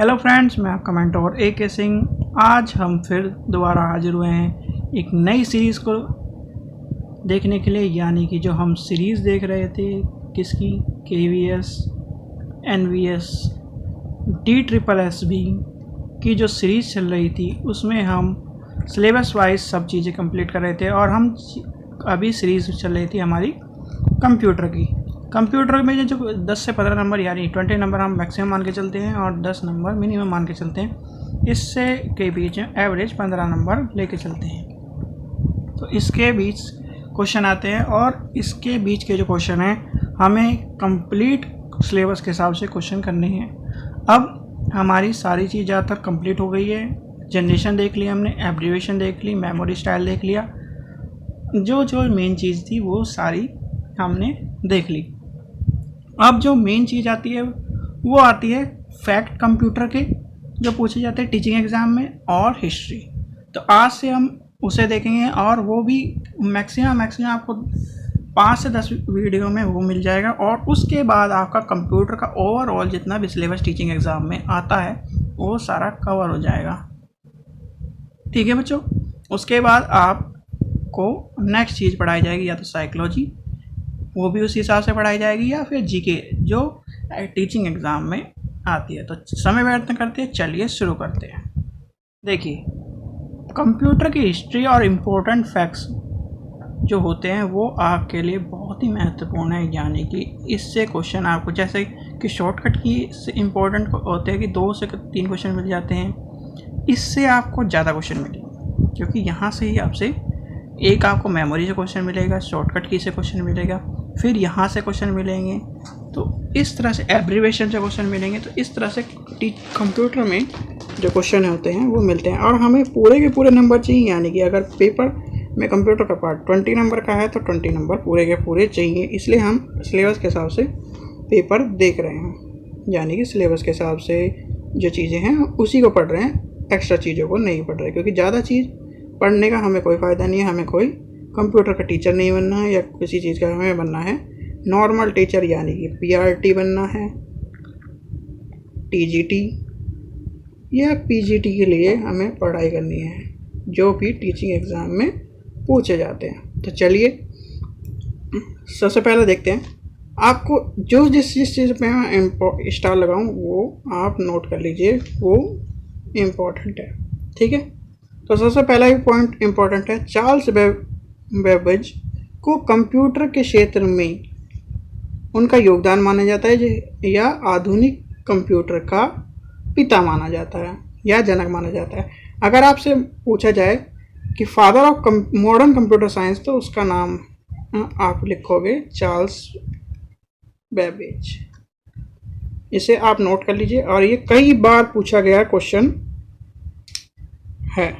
Hello friends, मैं आपका mentor ए के सिंह। आज हम फिर दोबारा हाजिर हुए हैं एक नई सीरीज़ को देखने के लिए, यानी कि जो हम सीरीज़ देख रहे थे किसकी, KVS NVS DSSS की जो सीरीज़ चल रही थी उसमें हम सिलेबस वाइज सब चीज़ें कंप्लीट कर रहे थे। और हम अभी सीरीज़ चल रही थी हमारी कंप्यूटर की। कंप्यूटर में जो 10 से 15 नंबर यानी 20 नंबर हम मैक्सिमम मान के चलते हैं और 10 नंबर मिनिमम मान के चलते हैं। इससे के बीच में एवरेज 15 नंबर लेके चलते हैं। तो इसके बीच क्वेश्चन आते हैं और इसके बीच के जो क्वेश्चन हैं हमें कंप्लीट सिलेबस के हिसाब से क्वेश्चन करने हैं। अब हमारी सारी चीज़ ज़्यादातर कंप्लीट हो गई है। जनरेशन देख लिया हमने, एब्रीविएशन देख ली, मेमोरी स्टाइल देख लिया, जो मेन चीज़ थी वो सारी हमने देख ली। अब जो मेन चीज़ आती है वो आती है फैक्ट कंप्यूटर के, जो पूछे जाते हैं टीचिंग एग्ज़ाम में, और हिस्ट्री। तो आज से हम उसे देखेंगे और वो भी मैक्सिमम आपको 5 से 10 वीडियो में वो मिल जाएगा। और उसके बाद आपका कंप्यूटर का ओवरऑल जितना भी सिलेबस टीचिंग एग्ज़ाम में आता है वो सारा कवर हो जाएगा। ठीक है बच्चों। उसके बाद आपको नेक्स्ट चीज़ पढ़ाई जाएगी, या तो साइकोलॉजी, वो भी उसी हिसाब से पढ़ाई जाएगी, या फिर जीके जो टीचिंग एग्ज़ाम में आती है। तो समय व्यर्थ करते हैं, चलिए शुरू करते हैं। देखिए, कंप्यूटर की हिस्ट्री और इम्पोर्टेंट फैक्ट्स जो होते हैं वो आपके लिए बहुत ही महत्वपूर्ण है। यानी कि इससे क्वेश्चन आपको, जैसे कि शॉर्टकट की से इम्पोर्टेंट होते हैं कि 2 से 3 क्वेश्चन मिल जाते हैं, इससे आपको ज़्यादा क्वेश्चन मिलेंगे, क्योंकि यहाँ से ही आपसे एक आपको मेमोरी से क्वेश्चन मिलेगा, शॉर्टकट की से क्वेश्चन मिलेगा, फिर यहाँ से क्वेश्चन मिलेंगे, तो इस तरह से एब्रीविएशन से क्वेश्चन मिलेंगे। तो इस तरह से कंप्यूटर में जो क्वेश्चन होते हैं वो मिलते हैं। और हमें पूरे के पूरे नंबर चाहिए, यानी कि अगर पेपर में कंप्यूटर का पार्ट 20 नंबर का है तो 20 नंबर पूरे के पूरे चाहिए। इसलिए हम सिलेबस के हिसाब से पेपर देख रहे हैं, यानी कि सिलेबस के हिसाब से जो चीज़ें हैं उसी को पढ़ रहे हैं, एक्स्ट्रा चीज़ों को नहीं पढ़ रहे, क्योंकि ज़्यादा चीज़ पढ़ने का हमें कोई फ़ायदा नहीं है। हमें कोई कंप्यूटर का टीचर नहीं बनना है, या किसी चीज़ का हमें बनना है नॉर्मल टीचर, यानी कि PRT बनना है, TGT या PGT के लिए हमें पढ़ाई करनी है, जो भी टीचिंग एग्ज़ाम में पूछे जाते हैं। तो चलिए सबसे पहले देखते हैं। आपको जिस चीज़ पे मैं स्टार लगाऊं वो आप नोट कर लीजिए, वो इम्पोर्टेंट है। ठीक है। तो सबसे पहला ही पॉइंट इम्पोर्टेंट है। चार्ल्स बेबेज को कंप्यूटर के क्षेत्र में उनका योगदान माना जाता है, या आधुनिक कंप्यूटर का पिता माना जाता है, या जनक माना जाता है। अगर आपसे पूछा जाए कि father of modern computer science, तो उसका नाम आप लिखोगे चार्ल्स बेबेज। इसे आप नोट कर लीजिए, और ये कई बार पूछा गया क्वेश्चन है।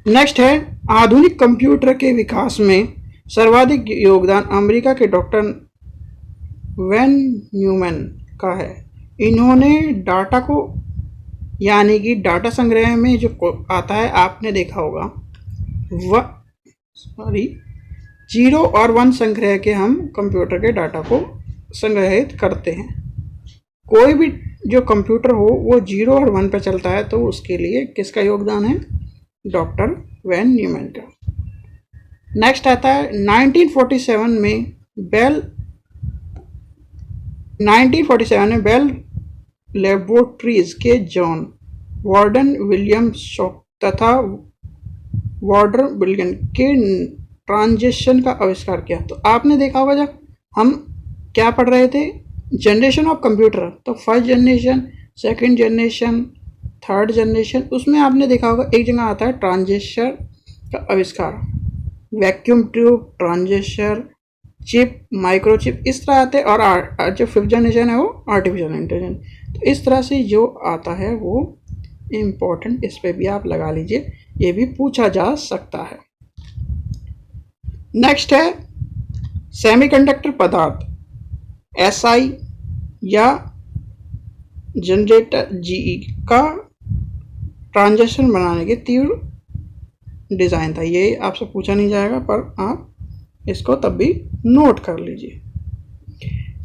नेक्स्ट है, आधुनिक कंप्यूटर के विकास में सर्वाधिक योगदान अमेरिका के डॉक्टर वैन न्यूमैन का है। इन्होंने डाटा को, यानी कि डाटा संग्रह में जो आता है आपने देखा होगा, 0 और 1 संग्रह के हम कंप्यूटर के डाटा को संग्रहित करते हैं। कोई भी जो कंप्यूटर हो वो 0 और 1 पर चलता है, तो उसके लिए किसका योगदान है? डॉक्टर वैन न्यूमैन का। नेक्स्ट आता है 1947 में बेल लेबोरेटरीज के जॉन वार्डन विलियम्स तथा वार्डर विलियम के ट्रांजिशन का आविष्कार किया। तो आपने देखा होगा, जब हम क्या पढ़ रहे थे, जनरेशन ऑफ कंप्यूटर, तो first generation, second generation, third generation, उसमें आपने देखा होगा एक जगह आता है ट्रांजिस्टर का आविष्कार, vacuum tube, transistor, chip, microchip, इस तरह आते हैं। और जो 5th जनरेशन है वो आर्टिफिशियल इंटेलिजेंस। तो इस तरह से जो आता है वो इम्पोर्टेंट, इस पर भी आप लगा लीजिए, ये भी पूछा जा सकता है। नेक्स्ट है सेमीकंडक्टर पदार्थ, SI या जनरेटर GE का ट्रांजिस्टर बनाने के तीव्र डिज़ाइन था। ये आपसे पूछा नहीं जाएगा, पर आप इसको तब भी नोट कर लीजिए।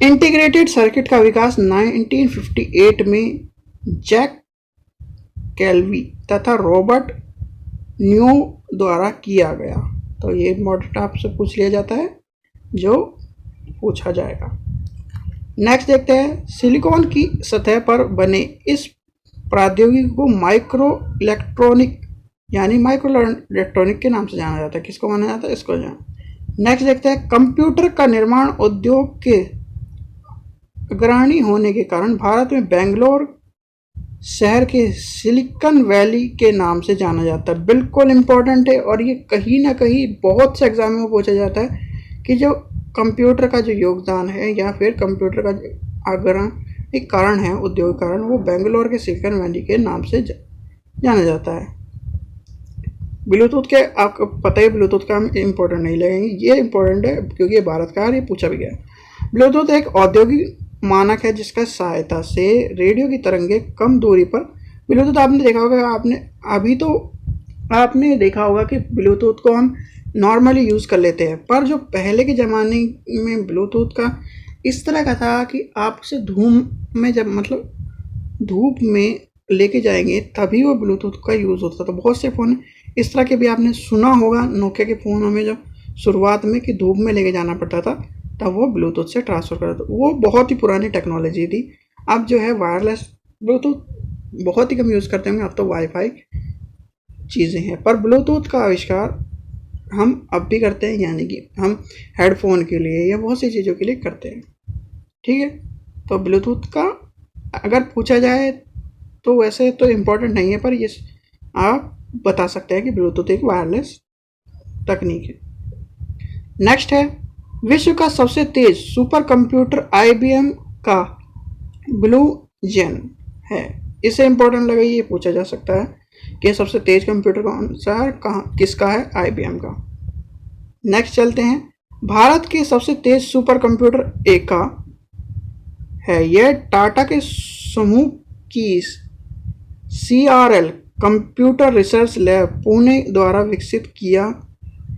इंटीग्रेटेड सर्किट का विकास 1958 में जैक कैल्वी तथा रॉबर्ट न्यू द्वारा किया गया। तो ये इम्पोर्टेंट आपसे पूछ लिया जाता है, जो पूछा जाएगा। नेक्स्ट देखते हैं, सिलिकॉन की सतह पर बने इस प्रौद्योगिकी को माइक्रो इलेक्ट्रॉनिक यानी माइक्रो इलेक्ट्रॉनिक के नाम से जाना जाता है। किसको माना जाता है? इसको जाना। नेक्स्ट देखते हैं, कंप्यूटर का निर्माण उद्योग के अग्रणी होने के कारण भारत में बेंगलोर शहर के सिलिकॉन वैली के नाम से जाना जाता है। बिल्कुल इम्पोर्टेंट है, और ये कहीं ना कहीं बहुत से एग्जाम में पूछा जाता है कि जो कंप्यूटर का जो योगदान है या फिर कंप्यूटर का अग्रणी एक कारण है, उद्योग कारण, वो बेंगलोर के सिलिकॉन वैली के नाम से जाना जाता है। ब्लूटूथ के आपको पता है, ब्लूटूथ का हम इम्पोर्टेंट नहीं लगेंगे, ये इम्पोर्टेंट है क्योंकि ये भारत का है और ये पूछा भी गया है। ब्लूटूथ एक औद्योगिक मानक है जिसका सहायता से रेडियो की तरंगे कम दूरी पर, ब्लूटूथ आपने देखा होगा, आपने देखा होगा कि ब्लूटूथ को हम नॉर्मली यूज़ कर लेते हैं, पर जो पहले के ज़माने में ब्लूटूथ का इस तरह का था कि आप उसे धूप में लेके जाएंगे तभी वो ब्लूटूथ का यूज़ होता था। बहुत से फ़ोन इस तरह के भी आपने सुना होगा, नोकिया के फ़ोनों में जब शुरुआत में कि धूप में लेके जाना पड़ता था तब वो ब्लूटूथ से ट्रांसफ़र करता था। वो बहुत ही पुरानी टेक्नोलॉजी थी। अब जो है वायरलेस ब्लूटूथ बहुत ही कम यूज़ करते होंगे, अब तो वाईफाई चीज़ें हैं, पर ब्लूटूथ का आविष्कार हम अब भी करते हैं, यानी कि हम हेडफोन के लिए या बहुत सी चीज़ों के लिए करते हैं। ठीक है, तो ब्लूटूथ का अगर पूछा जाए तो वैसे तो इम्पोर्टेंट नहीं है, पर ये आप बता सकते हैं कि ब्लूटूथ एक वायरलेस तकनीक है। नेक्स्ट है, विश्व का सबसे तेज सुपर कंप्यूटर IBM का ब्लू जेन है। इसे इम्पोर्टेंट लगा, ये पूछा जा सकता है कि सबसे तेज कंप्यूटर कौन सा है, कहाँ किसका है? IBM का। नेक्स्ट चलते हैं, भारत के सबसे तेज सुपर कंप्यूटर एका है। यह टाटा के समूह की CRL computer research lab Pune द्वारा विकसित किया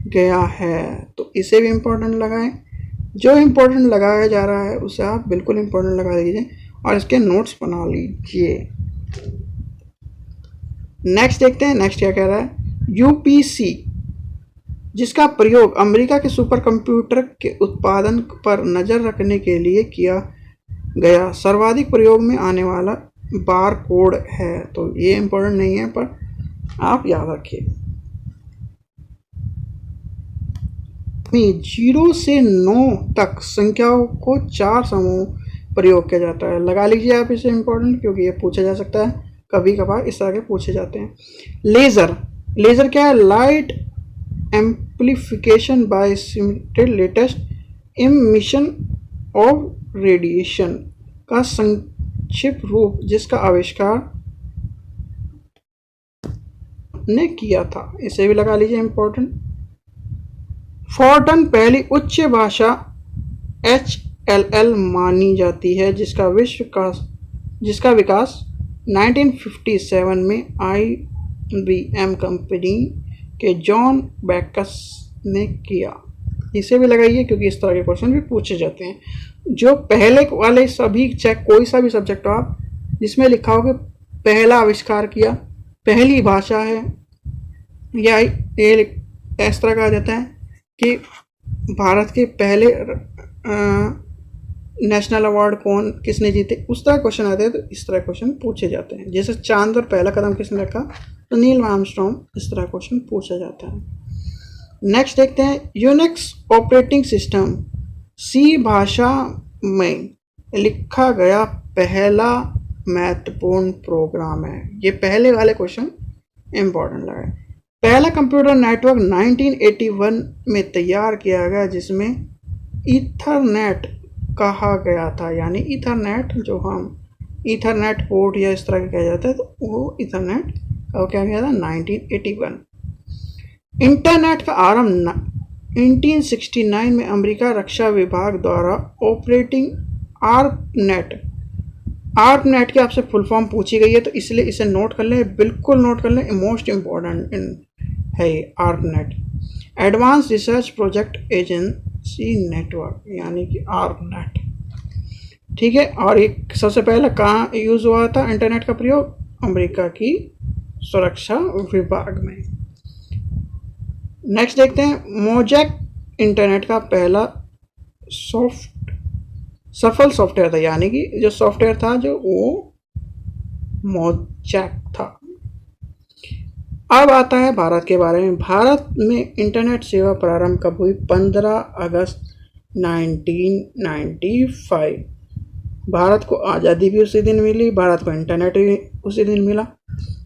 गया है। तो इसे भी इम्पोर्टेंट लगाएं, जो इम्पोर्टेंट लगाया जा रहा है उसे आप बिल्कुल इम्पोर्टेंट लगा दीजिए और इसके नोट्स बना लीजिए। नेक्स्ट देखते हैं, नेक्स्ट क्या कह रहा है, UPC जिसका प्रयोग अमेरिका के सुपर कंप्यूटर के उत्पादन पर नज़र रखने के लिए किया गया सर्वाधिक प्रयोग में आने वाला बार कोड है। तो ये इम्पोर्टेंट नहीं है, पर आप याद रखिए। 0 से 9 तक संख्याओं को 4 समूह प्रयोग किया जाता है। लगा लीजिए आप इसे इम्पोर्टेंट, क्योंकि ये पूछा जा सकता है, कभी कभार इस तरह के पूछे जाते हैं। लेज़र क्या है? Light amplification by simulated latest emission of radiation का संक्षिप्त रूप, जिसका आविष्कार ने किया था। इसे भी लगा लीजिए इम्पोर्टेंट। फोर्टन पहली उच्च भाषा HLL मानी जाती है, जिसका विकास 1957 में IBM कंपनी के जॉन बैकस ने किया। इसे भी लगाइए क्योंकि इस तरह के क्वेश्चन भी पूछे जाते हैं। जो पहले वाले सभी, चाहे कोई सा भी सब्जेक्ट हो आप, जिसमें लिखा हो कि पहला आविष्कार किया, पहली भाषा है, या ये इस तरह कहा जाता है कि भारत के पहले नेशनल अवार्ड किसने जीते, उस तरह क्वेश्चन आते हैं। तो इस तरह क्वेश्चन पूछे जाते हैं। जैसे चांद पर पहला कदम किसने रखा, तो नील आर्मस्ट्रॉन्ग, इस तरह क्वेश्चन पूछा जाता है। नेक्स्ट देखते हैं, यूनिक्स ऑपरेटिंग सिस्टम C भाषा में लिखा गया पहला महत्वपूर्ण प्रोग्राम है। ये पहले वाले क्वेश्चन इंपॉर्टेंट लगा। पहला कंप्यूटर नेटवर्क 1981 में तैयार किया गया, जिसमें ईथरनेट कहा गया था, यानी ईथरनेट जो हम ईथरनेट पोर्ट या इस तरह का कहा जाता है, तो वो ईथरनेट का क्या गया था 1981। इंटरनेट का आरंभ 1969 में अमेरिका रक्षा विभाग द्वारा ऑपरेटिंग आर्पनेट की आपसे फुल फॉर्म पूछी गई है, तो इसलिए इसे नोट कर लें, बिल्कुल नोट कर लें, मोस्ट इम्पॉर्टेंट है ये ARPANET. Advance research project agency network, यानी कि आर्पनेट। ठीक है। और एक सबसे पहले कहाँ यूज़ हुआ था इंटरनेट का प्रयोग? अमेरिका की सुरक्षा विभाग में। नेक्स्ट देखते हैं, मोजैक इंटरनेट का पहला सफल सॉफ्टवेयर था, यानी कि जो सॉफ्टवेयर था जो वो मोजैक था। अब आता है भारत के बारे में। भारत में इंटरनेट सेवा प्रारंभ कब हुई? 15 अगस्त 1995। भारत को आज़ादी भी उसी दिन मिली, भारत को इंटरनेट भी उसी दिन मिला।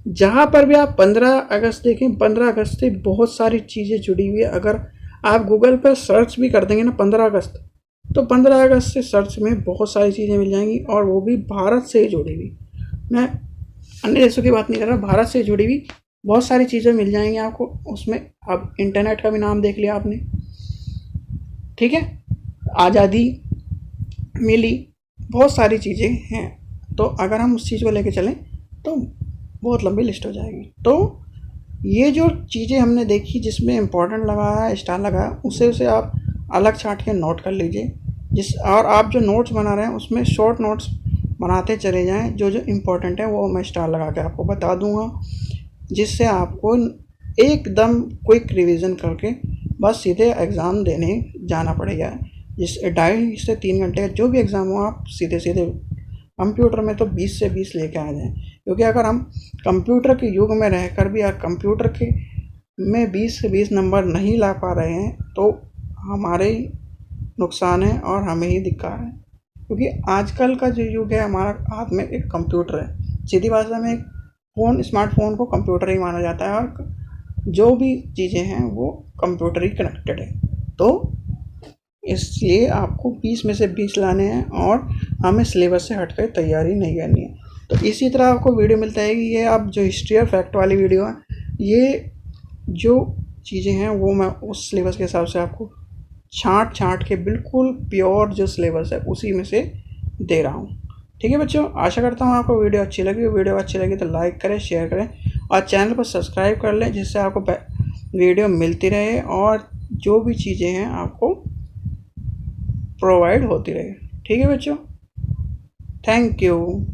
जहाँ पर भी आप 15 अगस्त देखें, 15 अगस्त से बहुत सारी चीज़ें जुड़ी हुई है। अगर आप गूगल पर सर्च भी कर देंगे ना 15 अगस्त, तो 15 अगस्त से सर्च में बहुत सारी चीज़ें मिल जाएंगी, और वो भी भारत से जुड़ी हुई। मैं अन्य देशों की बात नहीं कर रहा, भारत से जुड़ी हुई बहुत सारी चीज़ें मिल जाएंगी आपको उसमें। अब इंटरनेट का भी नाम देख लिया आपने, ठीक है। आज़ादी मिली, बहुत सारी चीज़ें हैं। तो अगर हम उस चीज़ को लेके चलें तो बहुत लंबी लिस्ट हो जाएगी। तो ये जो चीज़ें हमने देखी जिसमें इम्पोर्टेंट लगाया, स्टार लगाया, उसे आप अलग छांट के नोट कर लीजिए। और आप जो नोट्स बना रहे हैं उसमें शॉर्ट नोट्स बनाते चले जाएं, जो जो इम्पोर्टेंट है वो मैं स्टार लगा के आपको बता दूंगा, जिससे आपको एकदम क्विक रिवीजन करके बस सीधे एग्ज़ाम देने जाना पड़ेगा। जिस 2.5 से 3 घंटे जो भी एग्ज़ाम हो, आप सीधे सीधे कंप्यूटर में तो 20 से 20 लेके आ जाएं। क्योंकि अगर हम कंप्यूटर के युग में रहकर भी अगर कंप्यूटर के में 20 से 20 नंबर नहीं ला पा रहे हैं तो हमारे ही नुकसान है और हमें ही दिक्कत है। क्योंकि आजकल का जो युग है, हमारा हाथ में एक कंप्यूटर है। सीधी भाषा में एक स्मार्टफोन को कंप्यूटर ही माना जाता है, और जो भी चीज़ें हैं वो कंप्यूटर ही कनेक्टेड है। तो इसलिए आपको 20 में से 20 लाने हैं, और हमें सिलेबस से हटकर तैयारी नहीं करनी है। तो इसी तरह आपको वीडियो मिलता है कि ये आप जो हिस्ट्री और फैक्ट वाली वीडियो है, ये जो चीज़ें हैं वो मैं उस सिलेबस के हिसाब से आपको छांट के बिल्कुल प्योर जो सिलेबस है उसी में से दे रहा हूँ। ठीक है बच्चों, आशा करता हूँ आपको वीडियो अच्छी लगी। वीडियो अच्छी लगी तो लाइक करें, शेयर करें, और चैनल को सब्सक्राइब कर लें, जिससे आपको वीडियो मिलती रहे और जो भी चीज़ें हैं आपको प्रोवाइड होती रहे। ठीक है बच्चों, थैंक यू।